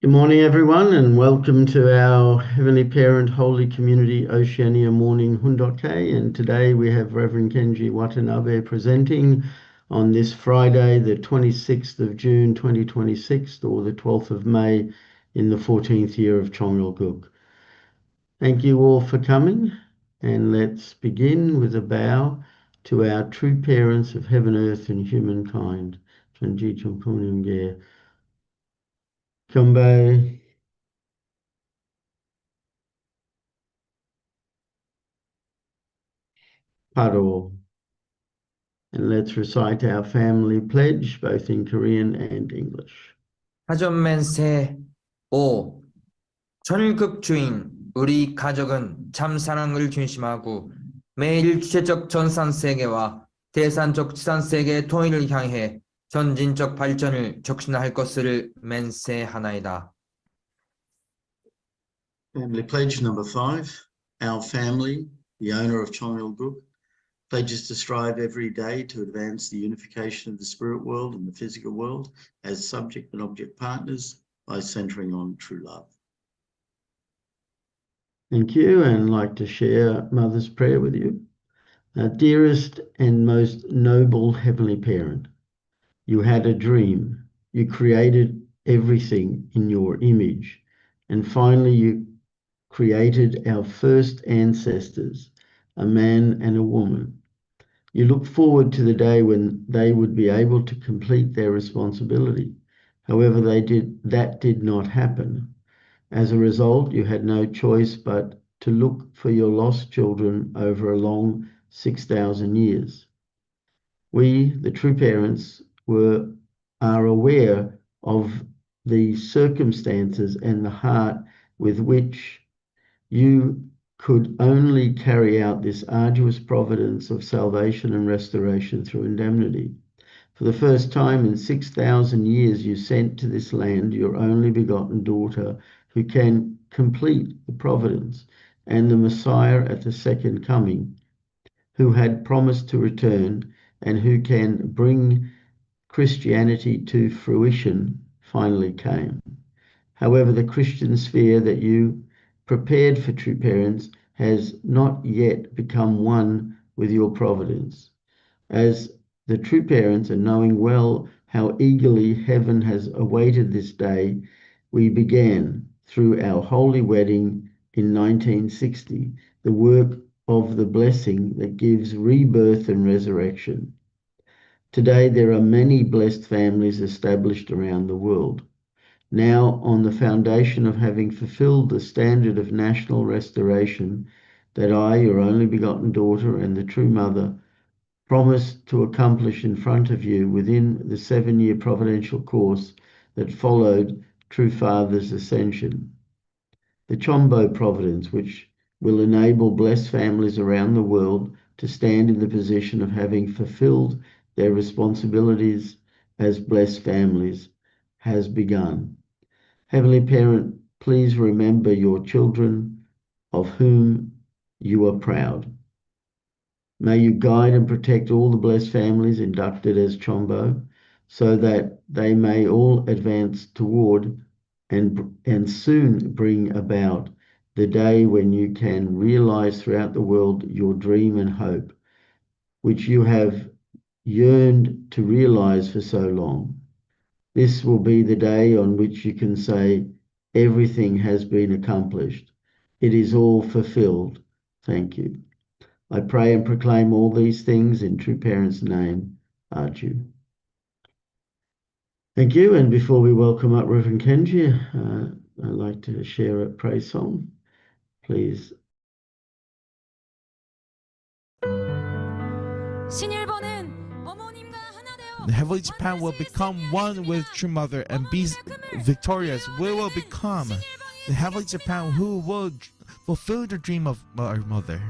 Good morning, everyone, and welcome to our Heavenly Parent Holy Community Oceania morning Hundoke. And today we have Reverend Kenji Watanabe presenting on this Friday, the 26th of June 2026, or the 12th of May in the 14th year of Chongalguk. Thank you all for coming, and let's begin with a bow to our true parents of heaven, earth, and humankind. Kambe. Paro. And let's recite our family pledge, both in Korean and English. 하전맨세 5. 천일급 주인 우리 가족은 참 사랑을 중심하고 매일 주체적 전산세계와 대산적 지산세계의 통일을 향해 전진적 발전을 촉진할 것을 맹세하나이다. Family pledge number 5. Our family, the owner of Chongalguk, pledges to strive every day to advance the unification of the spirit world and the physical world as subject and object partners by centering on true love. Thank you, and I'd like to share Mother's prayer with you. Dearest and most noble Heavenly Parent, you had a dream. You created everything in your image, and finally you created our first ancestors, a man and a woman. You look forward to the day when they would be able to complete their responsibility. However, that did not happen. As a result, you had no choice but to look for your lost children over a long 6,000 years. We, the true parents, are aware of the circumstances and the heart with which you could only carry out this arduous providence of salvation and restoration through indemnity. For the first time in 6,000 years, you sent to this land your only begotten daughter, who can complete the providence, and the Messiah at the second coming, who had promised to return and who can bring Christianity to fruition, finally came. However, the Christian sphere that you prepared for true parents has not yet become one with your providence. As the true parents, and knowing well how eagerly heaven has awaited this day, we began, through our holy wedding in 1960, the work of the blessing that gives rebirth and resurrection. Today, there are many blessed families established around the world. Now, on the foundation of having fulfilled the standard of national restoration that I, your only begotten daughter and the true mother, promised to accomplish in front of you within the 7-year providential course that followed True Father's ascension. The Chombo Providence, which will enable blessed families around the world to stand in the position of having fulfilled their responsibilities as blessed families, has begun. Heavenly Parent, please remember your children of whom you are proud. May you guide and protect all the blessed families inducted as Chombo, so that they may all advance toward and soon bring about the day when you can realize throughout the world your dream and hope, which you have yearned to realize for so long. This will be the day on which you can say, everything has been accomplished. It is all fulfilled. Thank you. I pray and proclaim all these things in True Parents' name. Arju. Thank you. And before we welcome up Reverend Kenji, I'd like to share a praise song. Please. The Heavenly Japan will become one with True Mother and be victorious. We will become the Heavenly Japan who will fulfill the dream of our mother.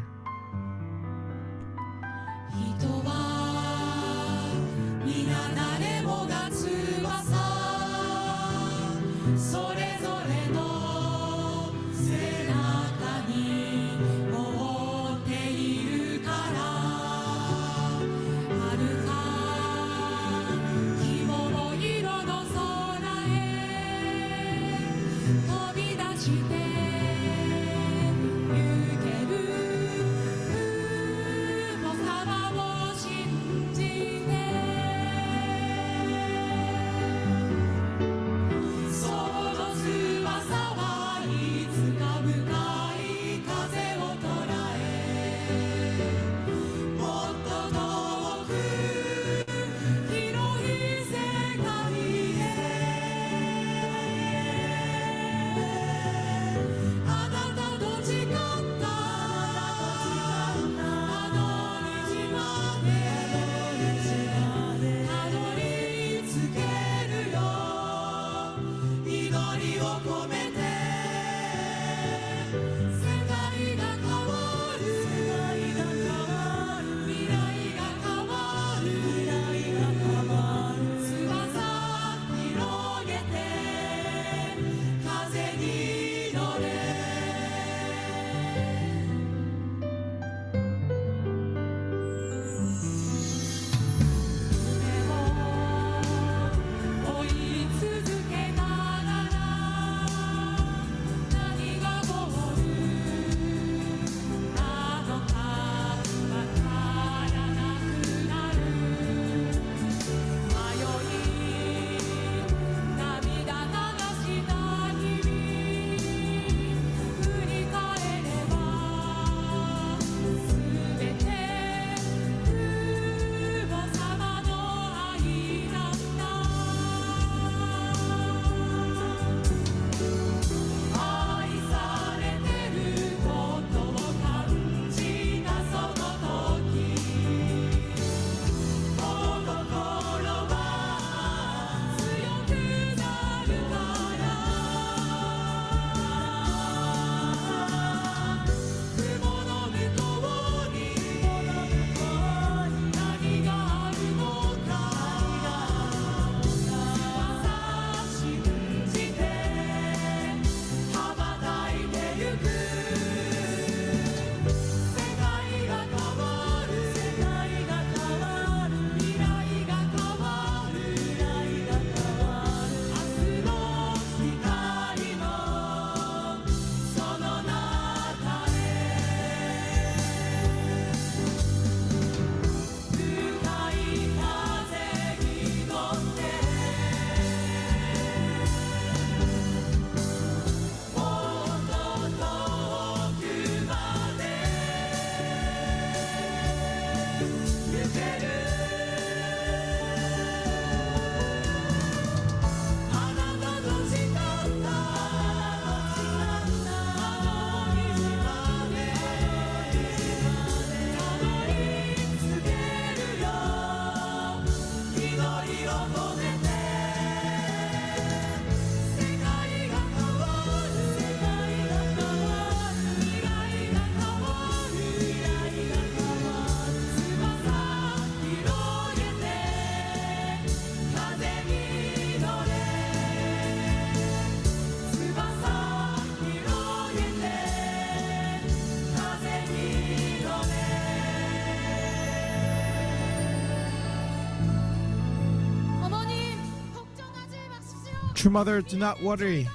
True Mother, do not worry.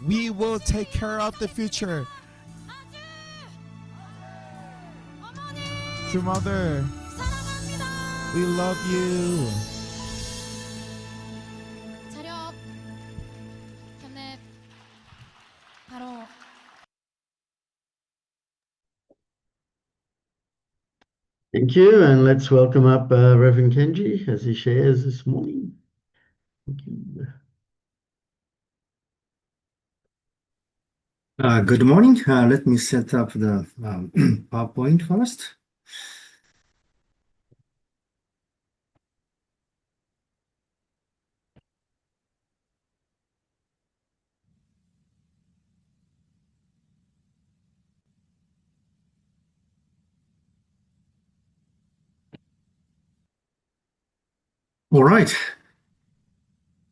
We will take care of the future. True Mother, we love you. 차렷. 견랩. 바로. Thank you, and let's welcome up Reverend Kenji as he shares this morning. Thank you. Good morning. Let me set up the PowerPoint first. All right.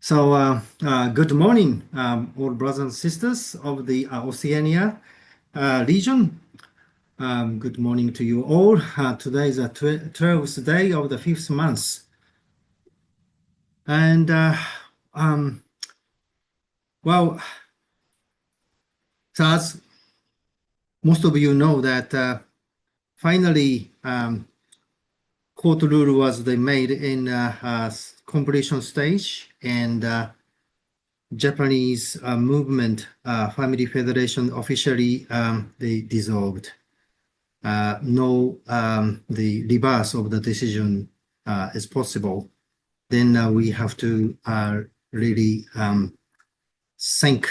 So good morning, all brothers and sisters of the Oceania region. Good morning to you all. Today is the 12th day of the 5th month. And well, so as most of you know that finally court rule was made in completion stage, and Japanese movement family federation officially they dissolved. No, the reverse of the decision is possible. Then we have to really think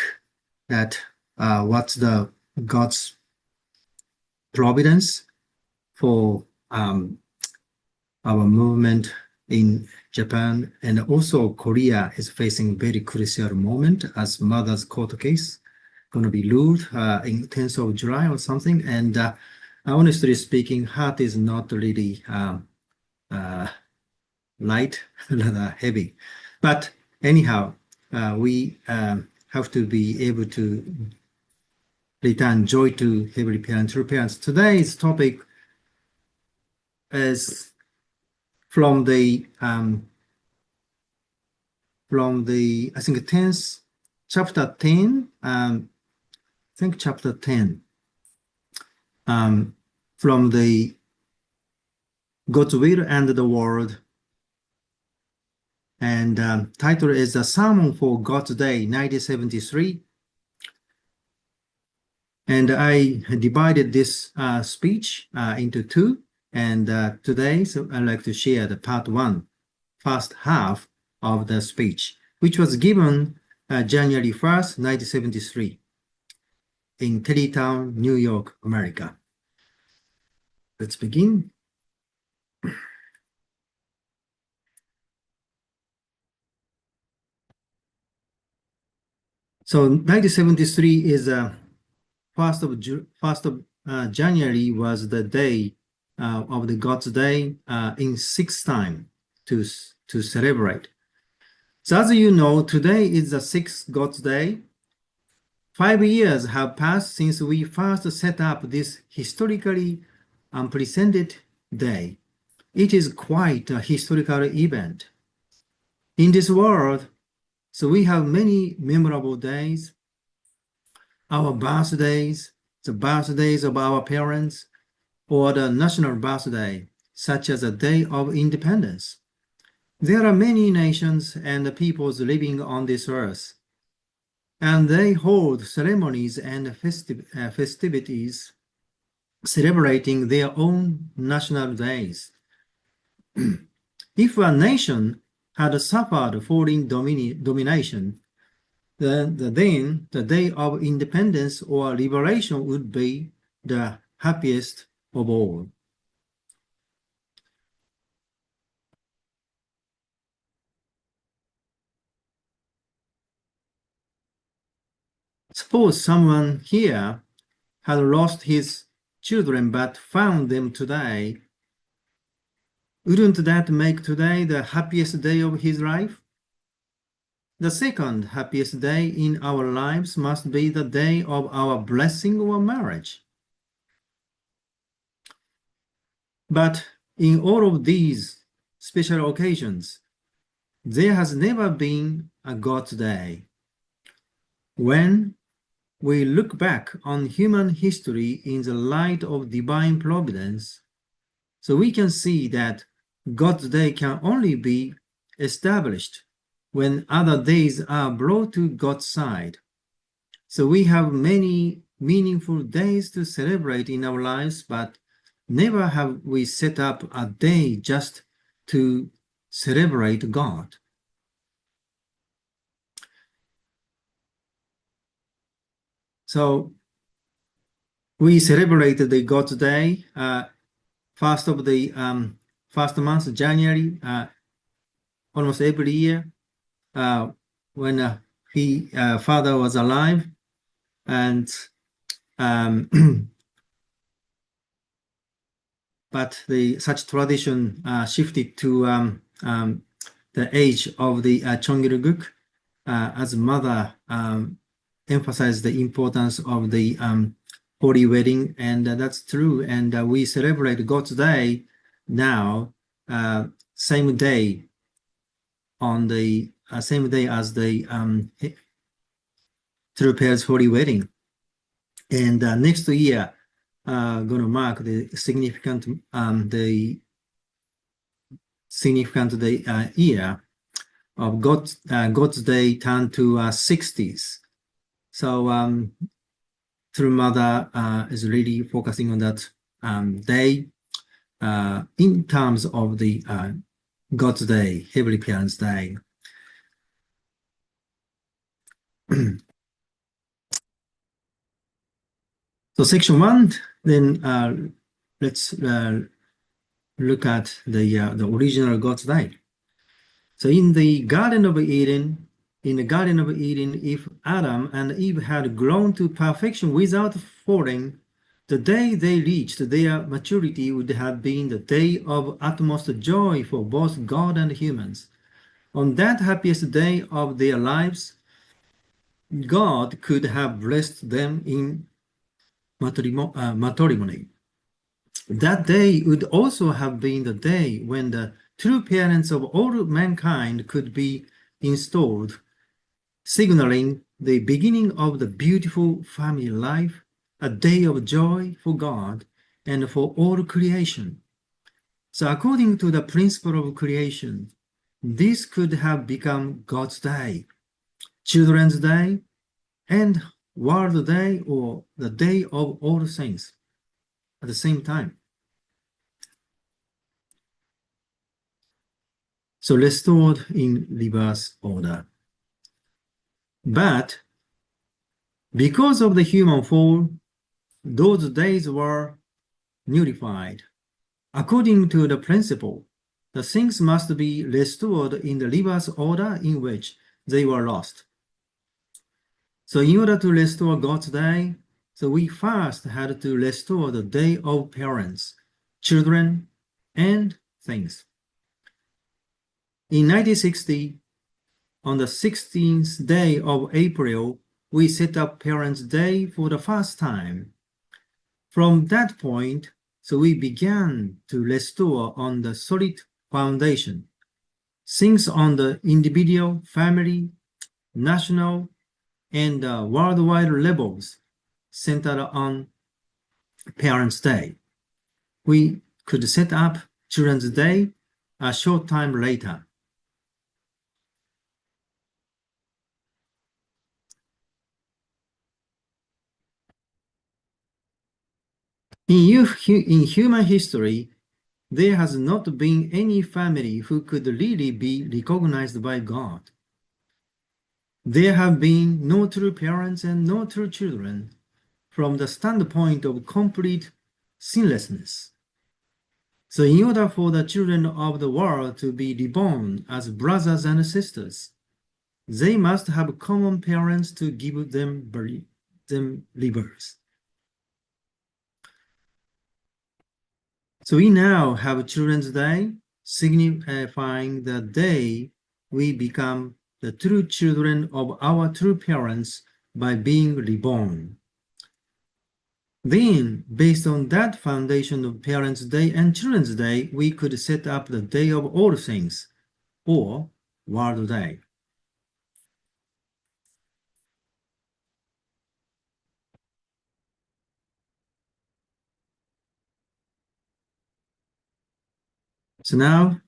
that what's the God's providence for our movement in Japan, and also Korea is facing very crucial moment as mother's court case going to be ruled in 10th of July or something. And honestly speaking, heart is not really light, rather heavy. But anyhow, we have to be able to return joy to Heavenly Parents, true parents. Today's topic is from the I think 10th chapter 10. I think chapter 10 from the God's will and the world, and title is a sermon for God's Day 1973. And I divided this speech into two. And today, so I'd like to share the part one, first half of the speech, which was given January 1st, 1973 in Terrytown, New York, America. Let's begin. So 1973 is 1st of January was the day of the God's Day in sixth time to celebrate. So as you know, today is the sixth God's Day. 5 years have passed since we first set up this historically unprecedented day. It is quite a historical event. In this world, so we have many memorable days, our birthdays, the birthdays of our parents, or the national birthday, such as the Day of Independence. There are many nations and peoples living on this earth, and they hold ceremonies and festivities celebrating their own national days. If a nation had suffered foreign domination, then the Day of Independence or Liberation would be the happiest of all. Suppose someone here had lost his children but found them today. Wouldn't that make today the happiest day of his life? The second happiest day in our lives must be the day of our blessing or marriage. But in all of these special occasions, there has never been a God's Day. When we look back on human history in the light of divine providence, so we can see that God's day can only be established when other days are brought to God's side. So we have many meaningful days to celebrate in our lives, but never have we set up a day just to celebrate God. So we celebrated the God's Day, first of the first month, January, almost every year, when he father was alive, and but such tradition shifted to the age of the Cheongil-guk, as mother emphasized the importance of the holy wedding, and that's true. And we celebrate God's Day now, same day on the same day as the true pairs holy wedding, and next year going to mark the significant year of God's Day turned to 60s. So True Mother is really focusing on that day in terms of the God's Day, Heavenly Parents' Day. So section 1, then let's look at the original God's Day. So in the Garden of Eden, if Adam and Eve had grown to perfection without falling, the day they reached their maturity would have been the day of utmost joy for both God and humans. On that happiest day of their lives, God could have blessed them in matrimony. That day would also have been the day when the true parents of all mankind could be installed, signaling the beginning of the beautiful family life, a day of joy for God and for all creation. So according to the principle of creation, this could have become God's Day, Children's Day, and World Day, or the Day of All Saints at the same time. So restored in reverse order. But because of the human fall, those days were nullified. According to the principle, the things must be restored in the reverse order in which they were lost. So in order to restore God's Day, so we first had to restore the day of parents, children, and things. In 1960, on the 16th day of April, we set up Parents' Day for the first time. From that point, so we began to restore on the solid foundation, things on the individual, family, national, and worldwide levels centered on Parents' Day. We could set up Children's Day a short time later. In human history, there has not been any family who could really be recognized by God. There have been no true parents and no true children from the standpoint of complete sinlessness. So in order for the children of the world to be reborn as brothers and sisters, they must have common parents to give them rebirth. So we now have Children's Day, signifying the day we become the true children of our true parents by being reborn. Then, based on that foundation of Parents' Day and Children's Day, we could set up the Day of All Things, or World Day. So now,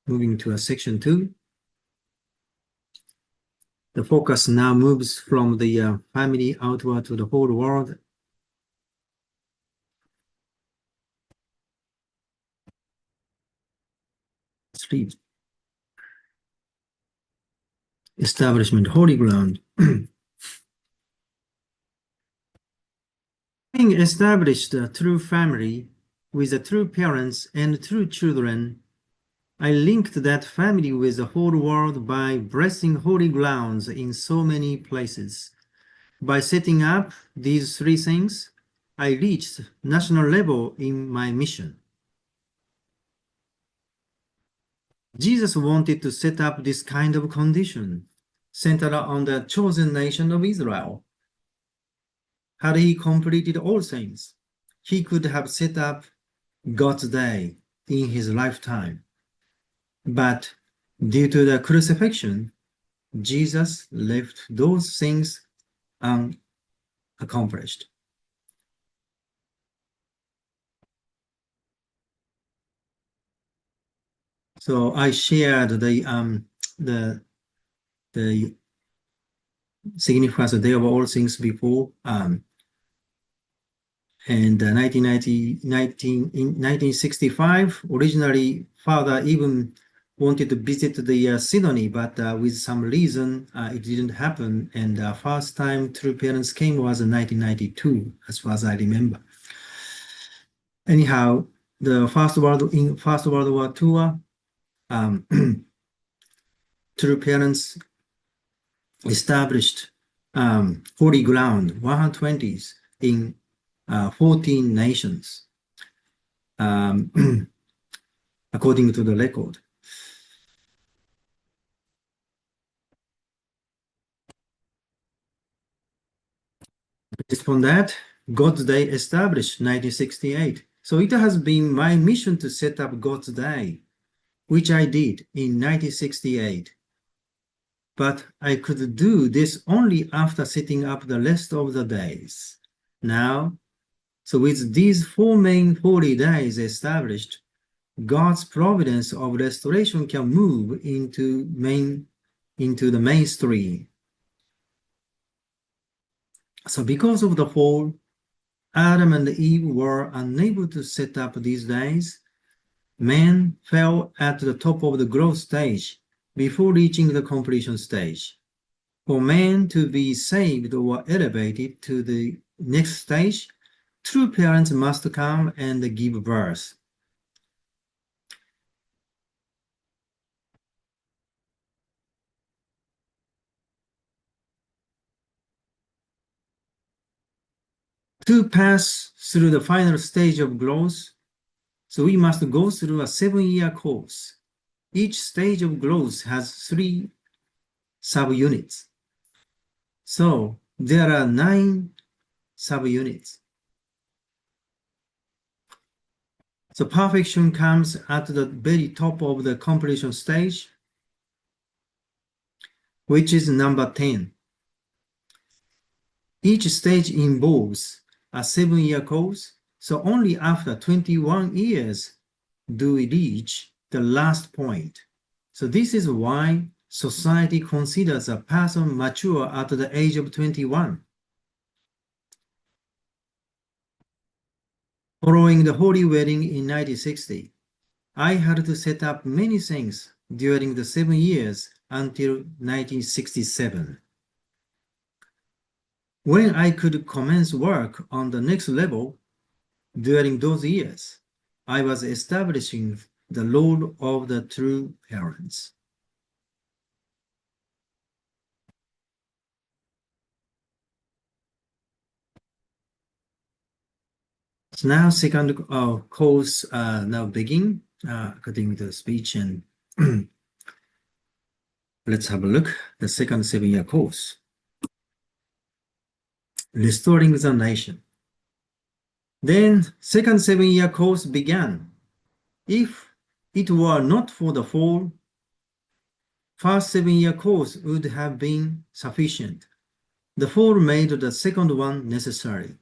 moving to section 2. The focus now moves from the family outward to the whole world. Three. Establishment, holy ground. Having established a true family with the true parents and true children, I linked that family with the whole world by blessing holy grounds in so many places. By setting up these 3 things, I reached national level in my mission. Jesus wanted to set up this kind of condition, centered on the chosen nation of Israel. Had he completed all things, he could have set up God's day in his lifetime. But due to the crucifixion, Jesus left those things unaccomplished. So I shared the significance of Day of All Things before, and in 1965, originally Father even wanted to visit the Sydney, but with some reason it didn't happen. And the first time true parents came was in 1992, as far as I remember. Anyhow, the First World War tour, true parents established holy ground 120s in 14 nations, according to the record. Based upon that, God's Day established 1968. So it has been my mission to set up God's Day, which I did in 1968. But I could do this only after setting up the rest of the days. Now, so with these 4 main holy days established, God's providence of restoration can move into the mainstream. So because of the fall, Adam and Eve were unable to set up these days. Man fell at the top of the growth stage before reaching the completion stage. For man to be saved or elevated to the next stage, true parents must come and give birth. To pass through the final stage of growth, so we must go through a 7-year course. Each stage of growth has 3 subunits. So there are 9 subunits. So perfection comes at the very top of the completion stage, which is number 10. Each stage involves a 7-year course, so only after 21 years do we reach the last point. So this is why society considers a person mature at the age of 21. Following the holy wedding in 1960, I had to set up many things during the 7 years until 1967. When I could commence work on the next level during those years, I was establishing the role of the true parents. So now second course now begin according to the speech, and let's have a look the second 7-year course. Restoring the nation. Then second 7-year course began. If it were not for the fall, first 7-year course would have been sufficient. The fall made the second one necessary.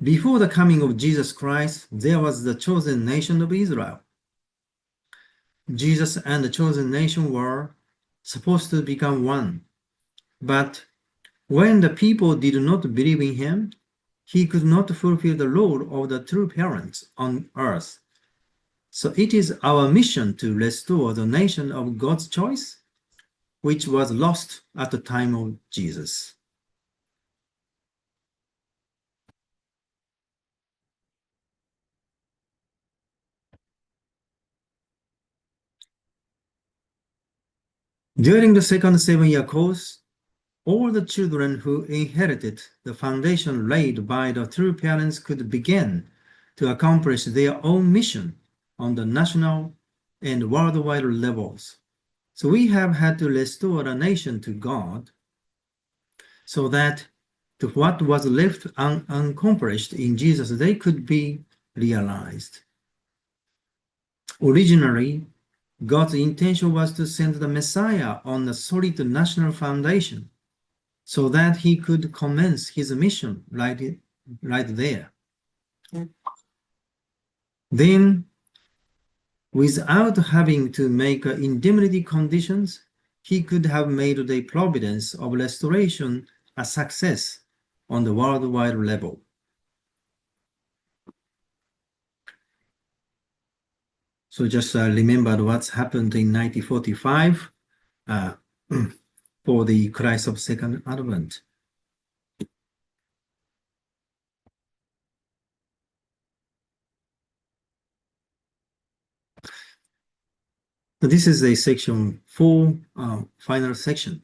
before the coming of Jesus Christ, there was the chosen nation of Israel. Jesus and the chosen nation were supposed to become one. But when the people did not believe in him, he could not fulfill the role of the true parents on earth. So it is our mission to restore the nation of God's choice, which was lost at the time of Jesus. During the second 7-year course, all the children who inherited the foundation laid by the true parents could begin to accomplish their own mission on the national and worldwide levels. So we have had to restore a nation to God so that what was left unaccomplished in Jesus' day could be realized. Originally, God's intention was to send the Messiah on a solid national foundation so that he could commence his mission right there. Then, without having to make indemnity conditions, he could have made the providence of restoration a success on the worldwide level. So just remember what's happened in 1945 for the Christ of Second Advent. So this is a section 4, final section,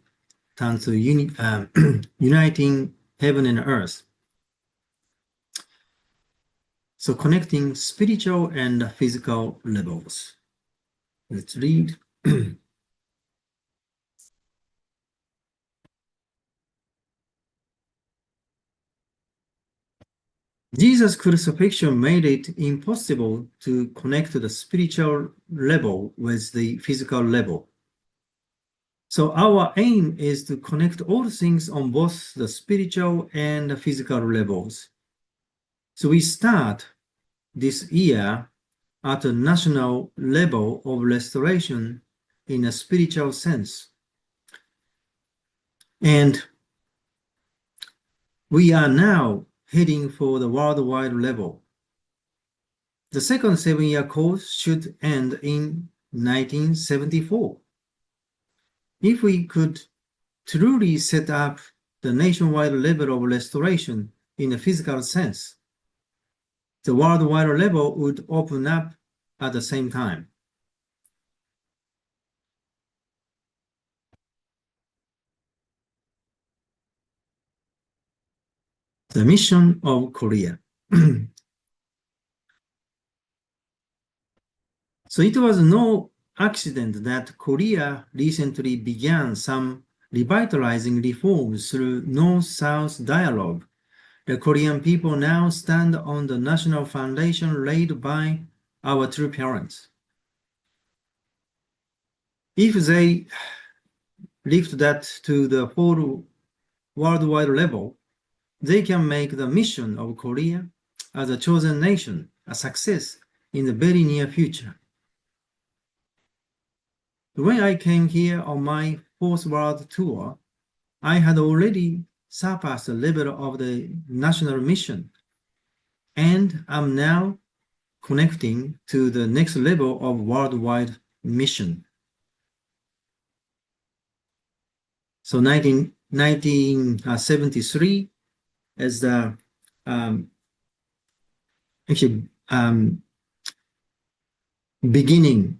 turns to uniting heaven and earth. So connecting spiritual and physical levels. Let's read. Jesus' crucifixion made it impossible to connect the spiritual level with the physical level. So our aim is to connect all things on both the spiritual and the physical levels. So we start this year at a national level of restoration in a spiritual sense. And we are now heading for the worldwide level. The second 7-year course should end in 1974. If we could truly set up the nationwide level of restoration in a physical sense, the worldwide level would open up at the same time. The mission of Korea. So it was no accident that Korea recently began some revitalizing reforms through North-South dialogue. The Korean people now stand on the national foundation laid by our true parents. If they lift that to the whole worldwide level, they can make the mission of Korea as a chosen nation a success in the very near future. When I came here on my 4th world tour, I had already surpassed the level of the national mission, and I'm now connecting to the next level of worldwide mission. So 1973 is the beginning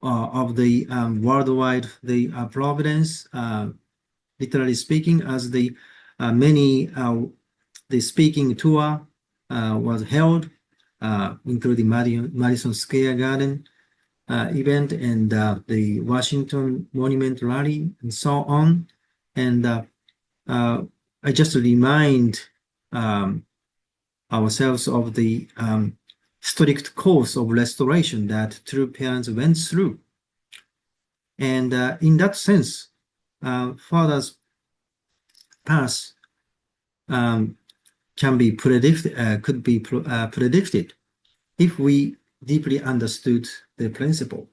of the worldwide providence, literally speaking, as the the speaking tour was held, including Madison Square Garden event and the Washington Monument Rally and so on. And I just remind ourselves of the strict course of restoration that true parents went through. And in that sense, Father's path can be could be predicted if we deeply understood the principle.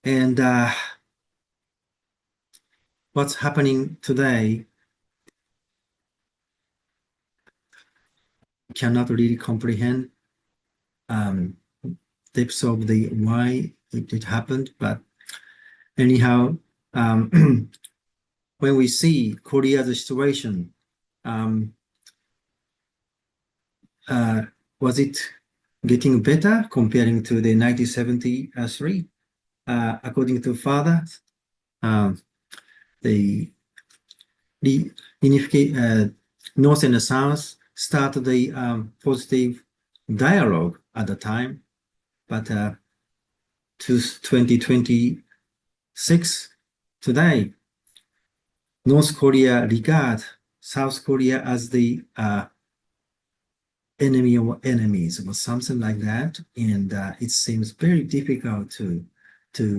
And what's happening today cannot really comprehend depths of the why it happened. But anyhow, when we see Korea's situation, was it getting better comparing to the 1973? According to father, the North and the South started the positive dialogue at the time, but to 2026 today, North Korea regard South Korea as the enemy of enemies or something like that, and it seems very difficult to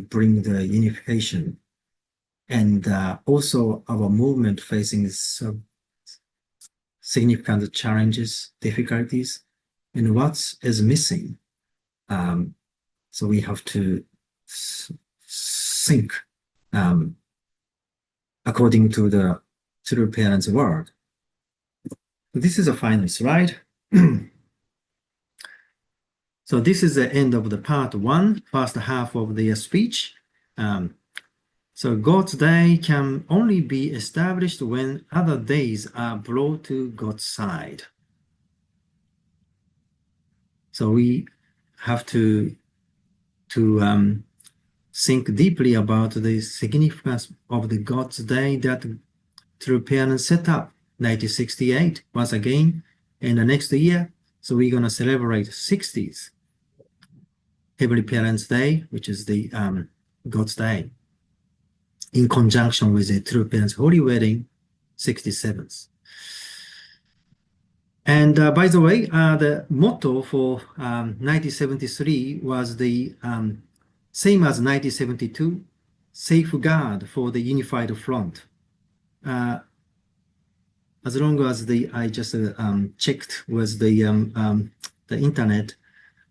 bring the unification. And also our movement facing some significant challenges, difficulties, and what is missing. So we have to think according to the true parents' word. This is a final slide. So this is the end of the part one, first half of the speech. So God's day can only be established when other days are brought to God's side. So we have to think deeply about the significance of the God's day that true parents set up 1968 once again, and the next year. So we're gonna celebrate 60th Heavenly Parents Day, which is the God's Day, in conjunction with the True Parents Holy Wedding, 67th. And by the way, the motto for 1973 was the same as 1972, safeguard for the unified front. As long as I just checked with the internet,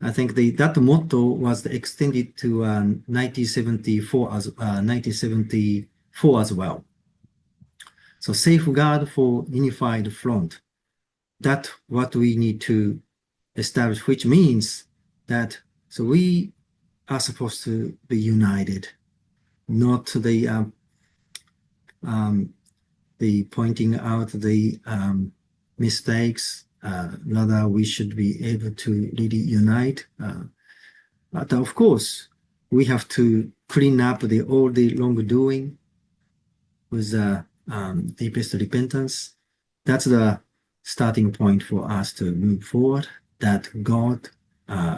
I think that motto was extended to 1974 as well. So safeguard for unified front. That's what we need to establish, which means that so we are supposed to be united, not the pointing out the mistakes. Rather, we should be able to really unite. But of course, we have to clean up all the wrongdoing with deepest repentance. That's the starting point for us to move forward, that God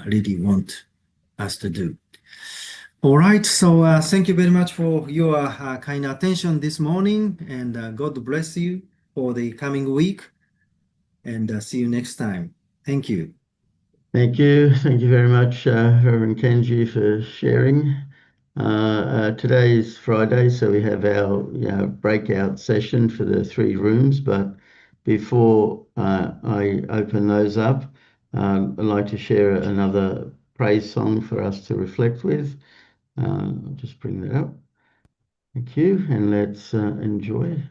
really wants us to do. All right, so thank you very much for your kind attention this morning, and God bless you for the coming week, and see you next time. Thank you. Thank you. Thank you very much, Reverend Kenji, for sharing. Today is Friday, so we have our breakout session for the 3 rooms. But before I open those up, I'd like to share another praise song for us to reflect with. I'll just bring that up. Thank you, and let's enjoy.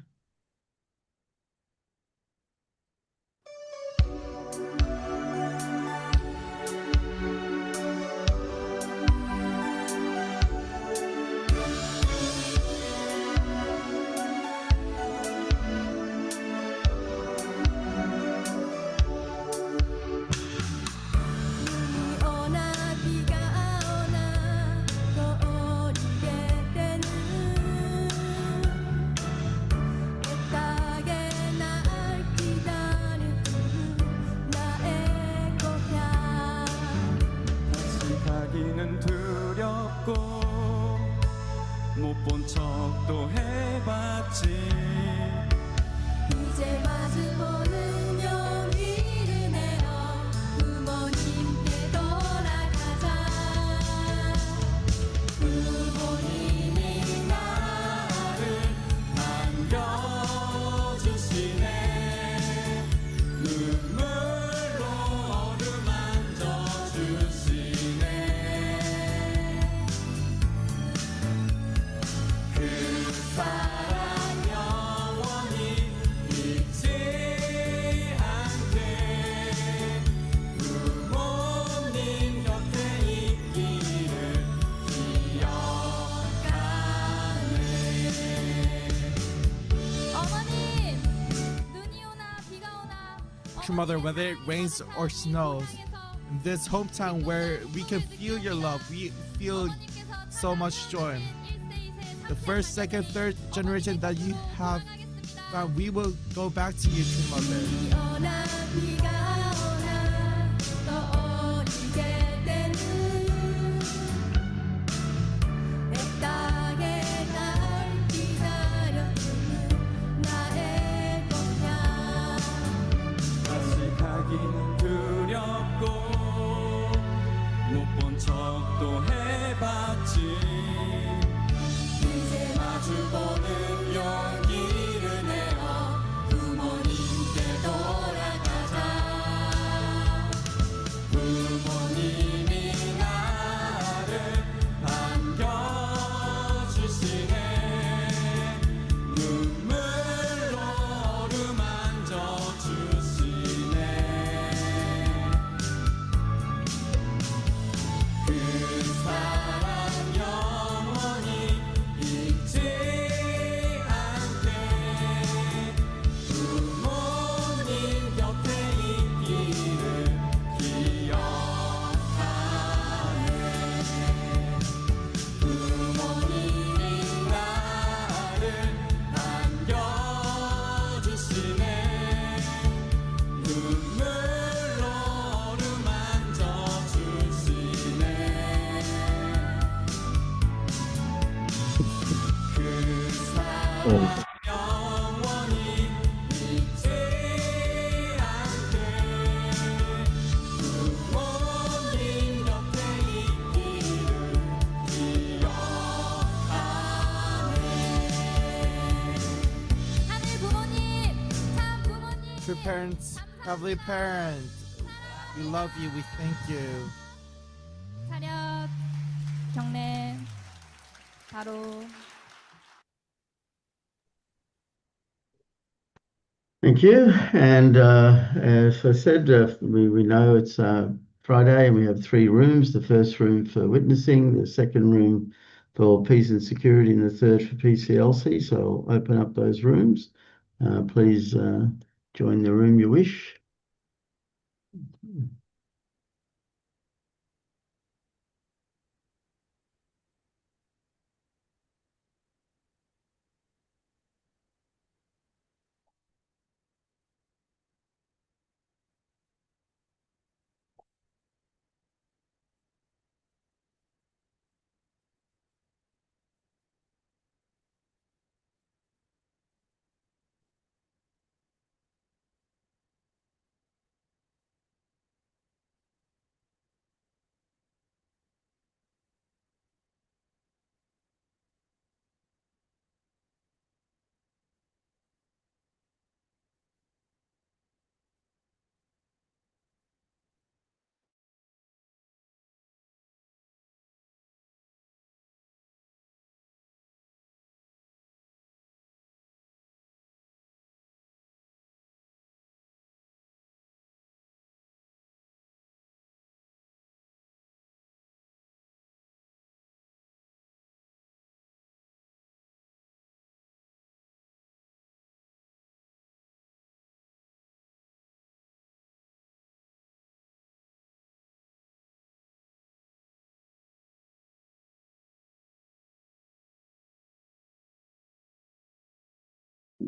가기는 두렵고 못 본 척도 해봤지 이제 마주보는 용기를 내어 부모님께 돌아가자. 부모님이 나를 반겨주시네. true mother, whether it rains or snows. In this hometown where we can feel your love, we feel so much joy. The first, second, third generation that you have found, we will go back to you, true mother. 오나 비가 오나 떠오르게 되는 내 땅에 날 기다려주는 나의 고향 다시 가기는 두렵고 못 본 척도 해봤지 이제 마주보는 용기를 내어 부모님께 돌아가자 부모님이 나를 반겨주시네 눈물로 어루만져 주시네 그 사랑 영원히 잊지 않게 부모님 곁에 있기를 기억하네 부모님이 나를 반겨주시네 눈물로 어루만져 주시네 그 사랑 영원히 잊지 않게 부모님 곁에 있기를 기억하네 하늘 부모님 참 부모님 True parents, heavenly parent, we love you, we thank you. 차렷 경례 바로 Thank you. And as I said, we know it's Friday and we have 3 rooms. The first room for witnessing, the second room for peace and security, and the third for PCLC. So I'll open up those rooms. Please join the room you wish.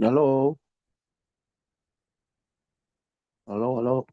Hello. Hello, hello.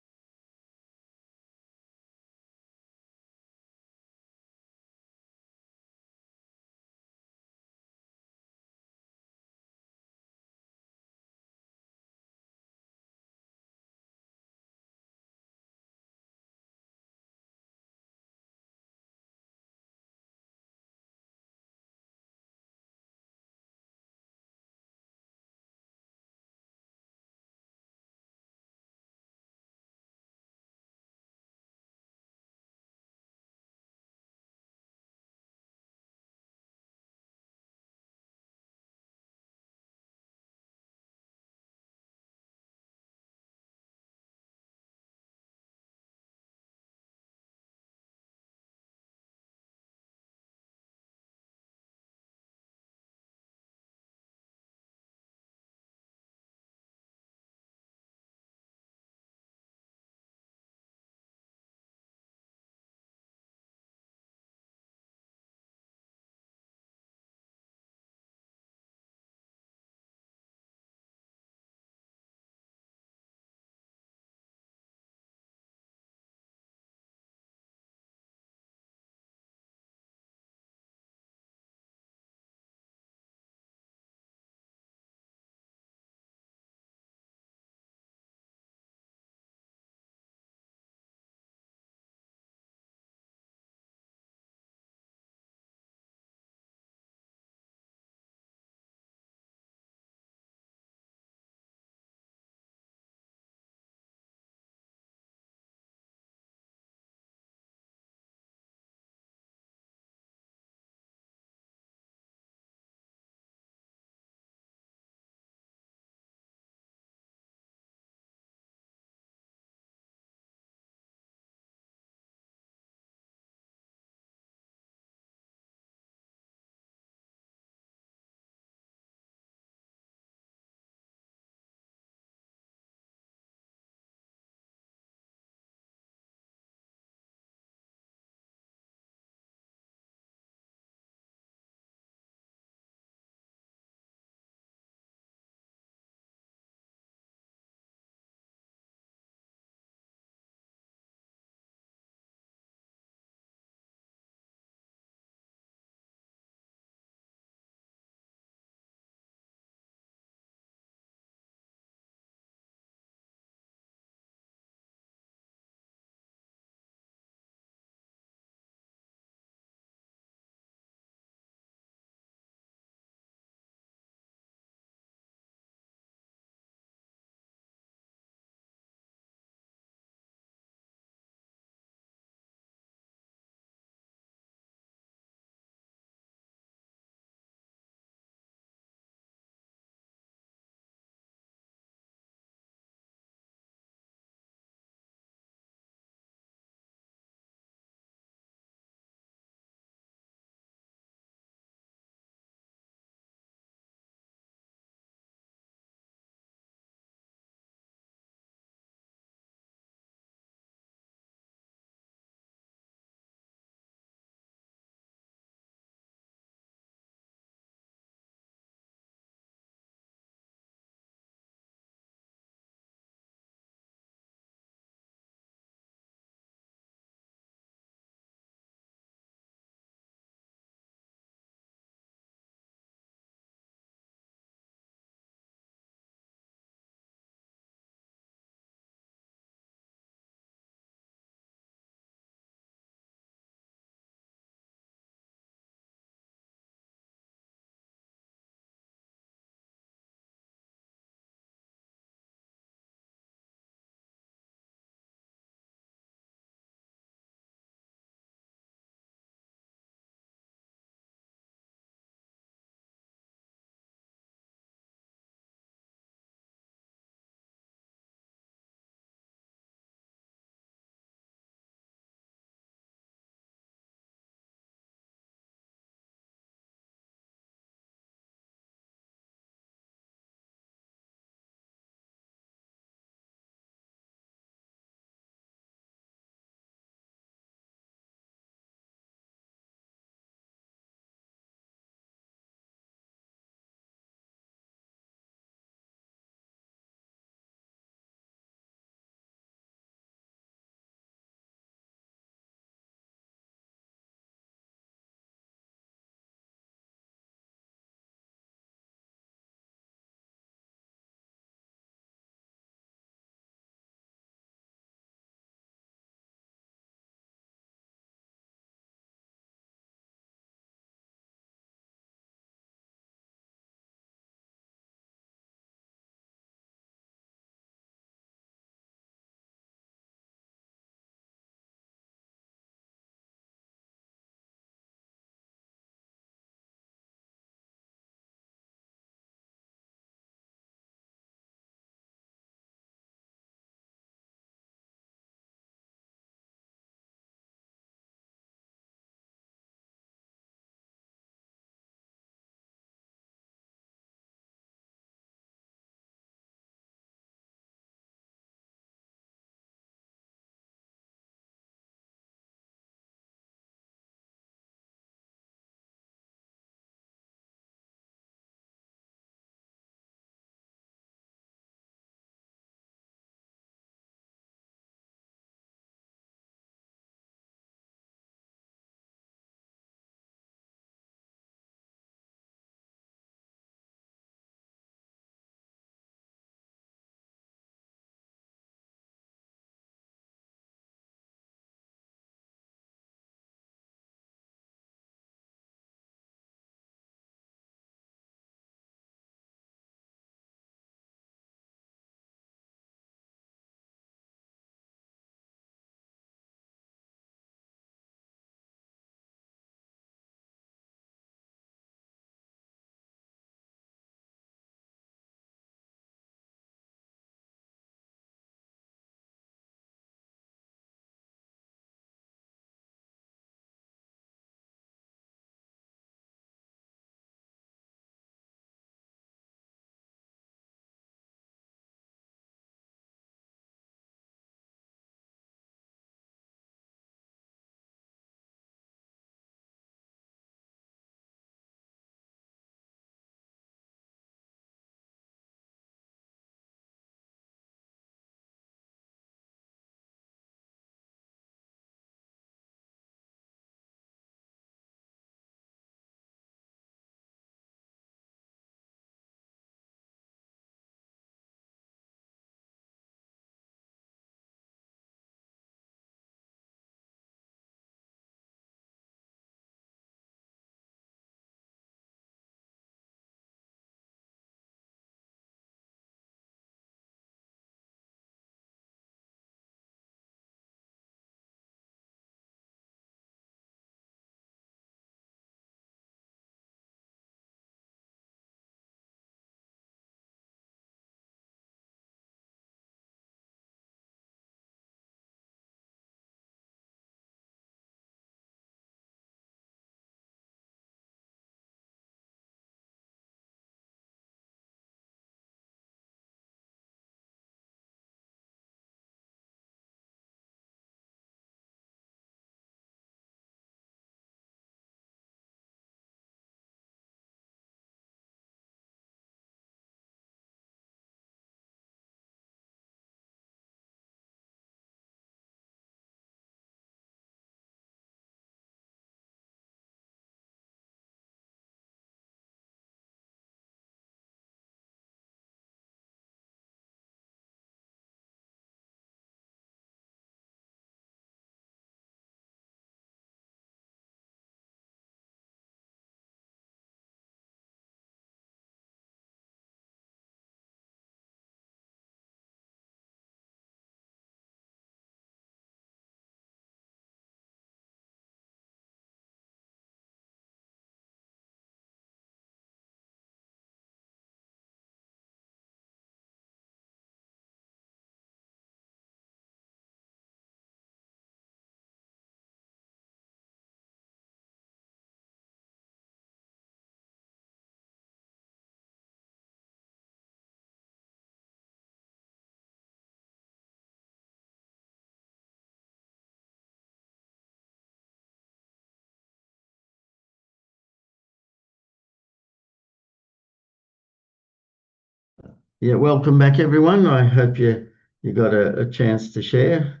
Yeah, welcome back, everyone. I hope you got a chance to share.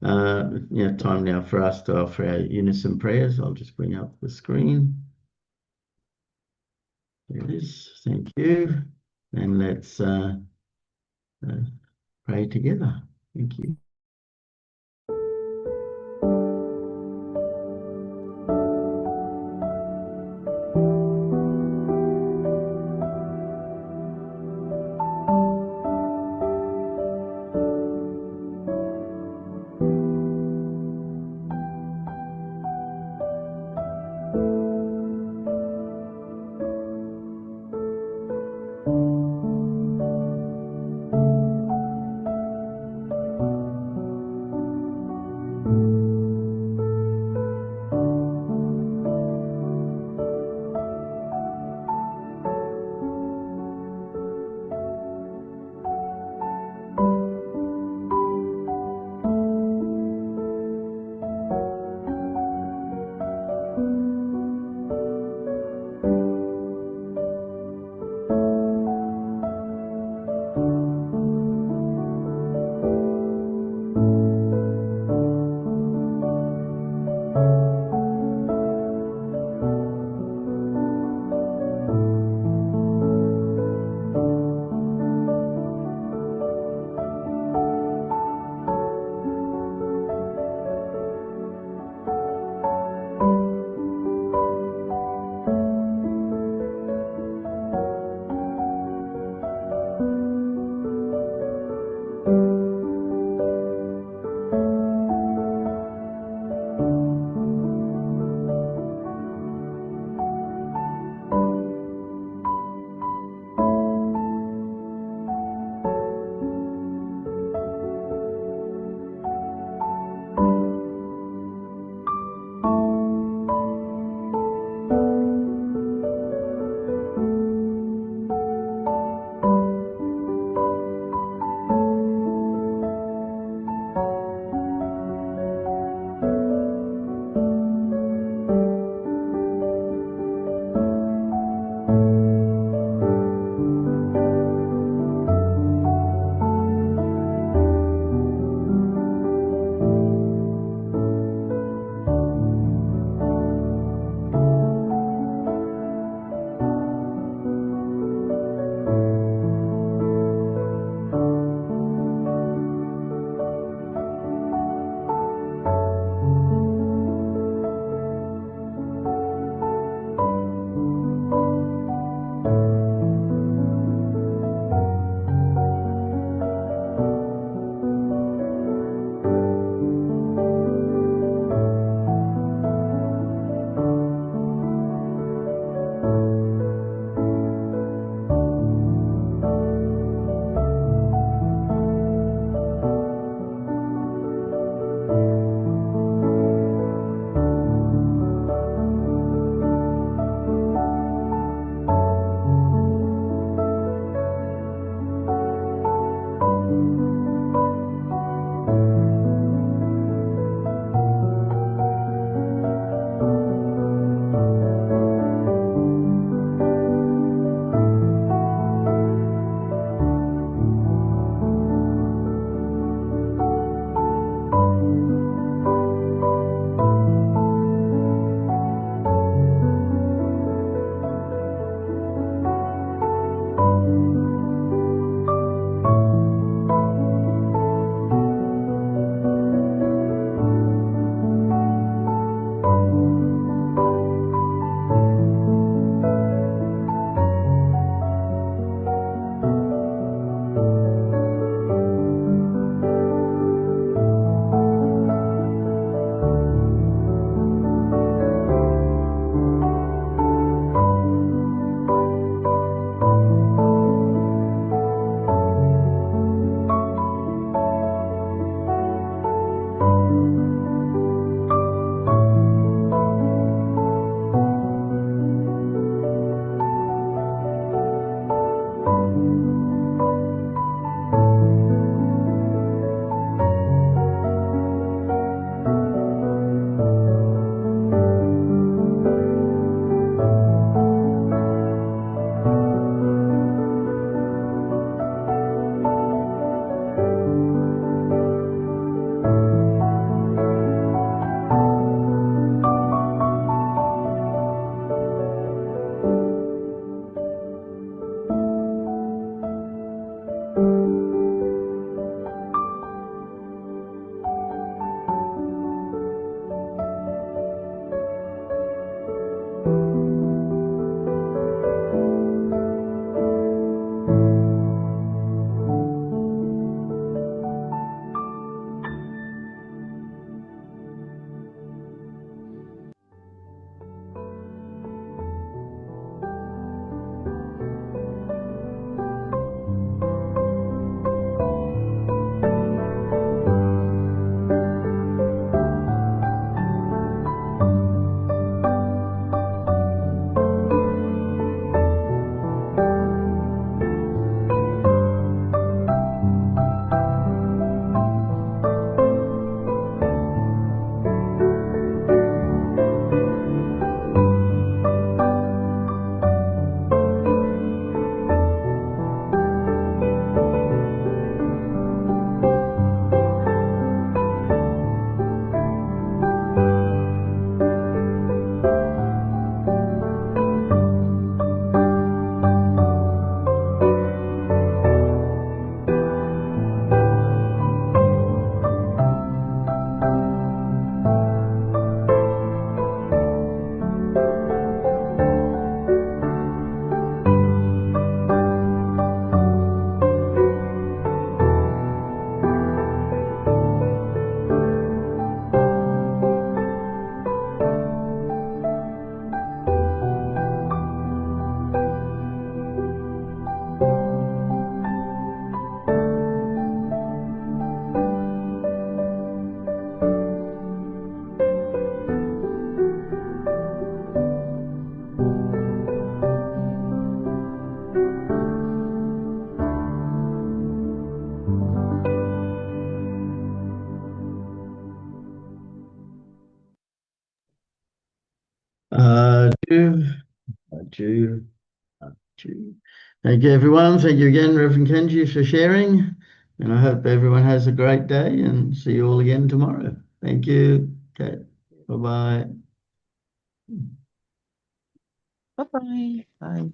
Time now for us to offer our unison prayers. I'll just bring up the screen. There it is. Thank you. And let's pray together. Thank you. Jew. Jew. Thank you, everyone. Thank you again, Reverend Kenji, for sharing. And I hope everyone has a great day and see you all again tomorrow. Thank you. Okay. Bye-bye. Bye-bye. Bye.